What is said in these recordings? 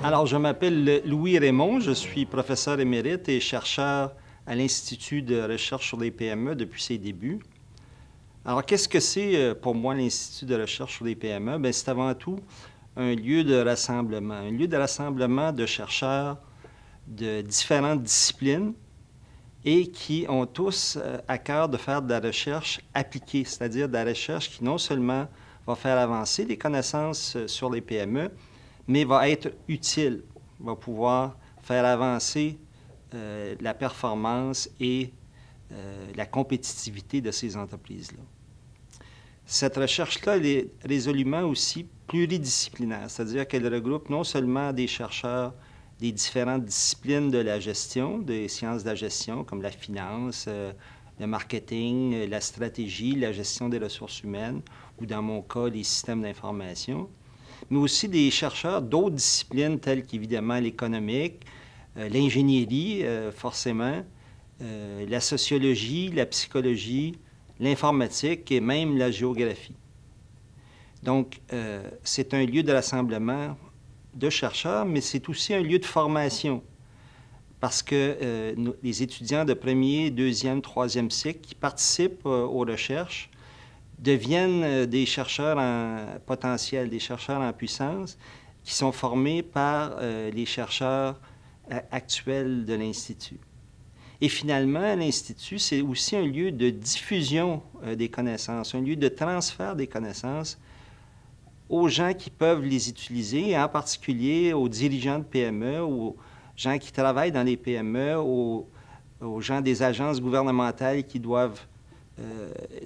Alors, je m'appelle Louis Raymond, je suis professeur émérite et chercheur à l'Institut de recherche sur les PME depuis ses débuts. Alors, qu'est-ce que c'est pour moi l'Institut de recherche sur les PME? Bien, c'est avant tout un lieu de rassemblement de chercheurs de différentes disciplines et qui ont tous à cœur de faire de la recherche appliquée, c'est-à-dire de la recherche qui non seulement va faire avancer les connaissances sur les PME, mais va être utile, va pouvoir faire avancer la performance et la compétitivité de ces entreprises-là. Cette recherche-là, elle est résolument aussi pluridisciplinaire, c'est-à-dire qu'elle regroupe non seulement des chercheurs des différentes disciplines de la gestion, des sciences de la gestion, comme la finance, le marketing, la stratégie, la gestion des ressources humaines, ou dans mon cas, les systèmes d'information, mais aussi des chercheurs d'autres disciplines telles qu'évidemment l'économique, l'ingénierie, forcément, la sociologie, la psychologie, l'informatique et même la géographie. Donc, c'est un lieu de rassemblement de chercheurs, mais c'est aussi un lieu de formation parce que les étudiants de premier, deuxième, troisième cycle qui participent aux recherches deviennent des chercheurs en potentiel, des chercheurs en puissance qui sont formés par les chercheurs actuels de l'Institut. Et finalement, l'Institut, c'est aussi un lieu de diffusion des connaissances, un lieu de transfert des connaissances aux gens qui peuvent les utiliser, et en particulier aux dirigeants de PME, aux gens qui travaillent dans les PME, aux gens des agences gouvernementales qui doivent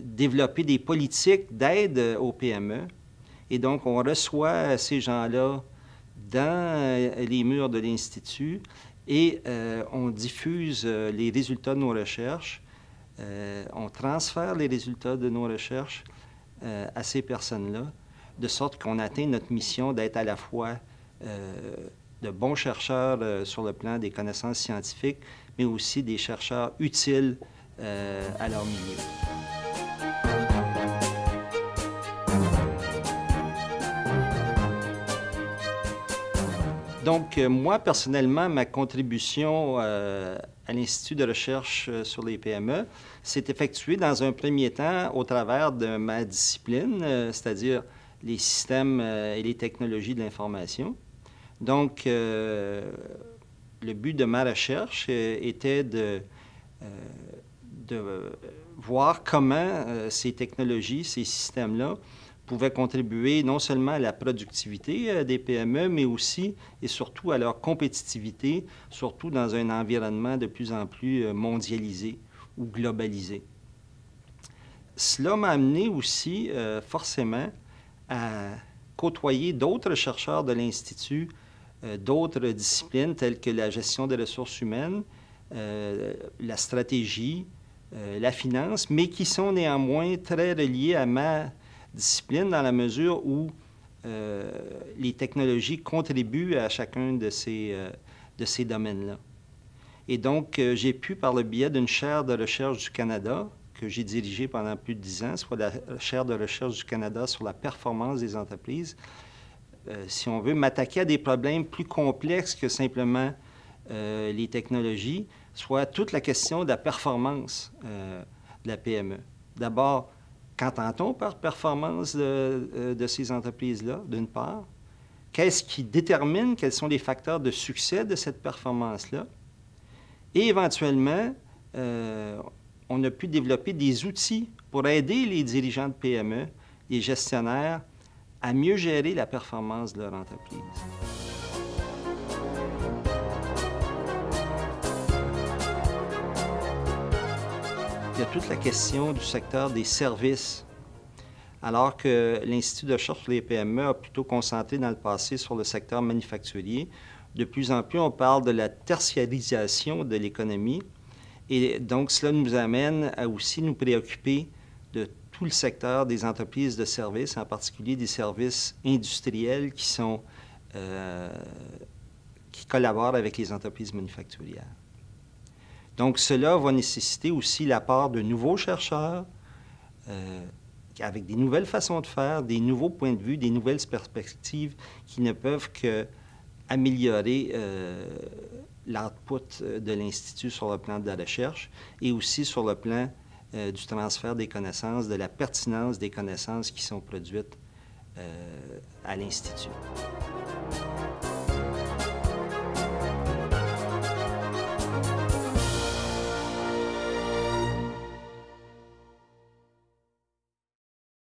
développer des politiques d'aide aux PME. Et donc, on reçoit ces gens-là dans les murs de l'Institut et on diffuse les résultats de nos recherches, on transfère les résultats de nos recherches à ces personnes-là, de sorte qu'on atteint notre mission d'être à la fois de bons chercheurs sur le plan des connaissances scientifiques, mais aussi des chercheurs utiles à leur milieu. Donc, moi, personnellement, ma contribution à l'Institut de recherche sur les PME s'est effectuée dans un premier temps au travers de ma discipline, c'est-à-dire les systèmes et les technologies de l'information. Donc, le but de ma recherche était de voir comment ces technologies, ces systèmes-là, pouvaient contribuer non seulement à la productivité des PME, mais aussi et surtout à leur compétitivité, surtout dans un environnement de plus en plus mondialisé ou globalisé. Cela m'a amené aussi forcément à côtoyer d'autres chercheurs de l'Institut, d'autres disciplines telles que la gestion des ressources humaines, la stratégie, la finance, mais qui sont néanmoins très reliés à ma discipline dans la mesure où les technologies contribuent à chacun de ces domaines-là. Et donc, j'ai pu, par le biais d'une chaire de recherche du Canada, que j'ai dirigée pendant plus de 10 ans, soit la chaire de recherche du Canada sur la performance des entreprises, si on veut, m'attaquer à des problèmes plus complexes que simplement les technologies, soit toute la question de la performance de la PME. D'abord, qu'entend-on par performance de ces entreprises-là, d'une part? Qu'est-ce qui détermine quels sont les facteurs de succès de cette performance-là? Et éventuellement, on a pu développer des outils pour aider les dirigeants de PME, les gestionnaires, à mieux gérer la performance de leur entreprise. Il y a toute la question du secteur des services. Alors que l'Institut de recherche sur les PME a plutôt concentré dans le passé sur le secteur manufacturier, de plus en plus, on parle de la tertiarisation de l'économie. Et donc, cela nous amène à aussi nous préoccuper de tout le secteur des entreprises de services, en particulier des services industriels qui collaborent avec les entreprises manufacturières. Donc, cela va nécessiter aussi l'apport de nouveaux chercheurs avec des nouvelles façons de faire, des nouveaux points de vue, des nouvelles perspectives qui ne peuvent que améliorer l'output de l'Institut sur le plan de la recherche et aussi sur le plan du transfert des connaissances, de la pertinence des connaissances qui sont produites à l'Institut.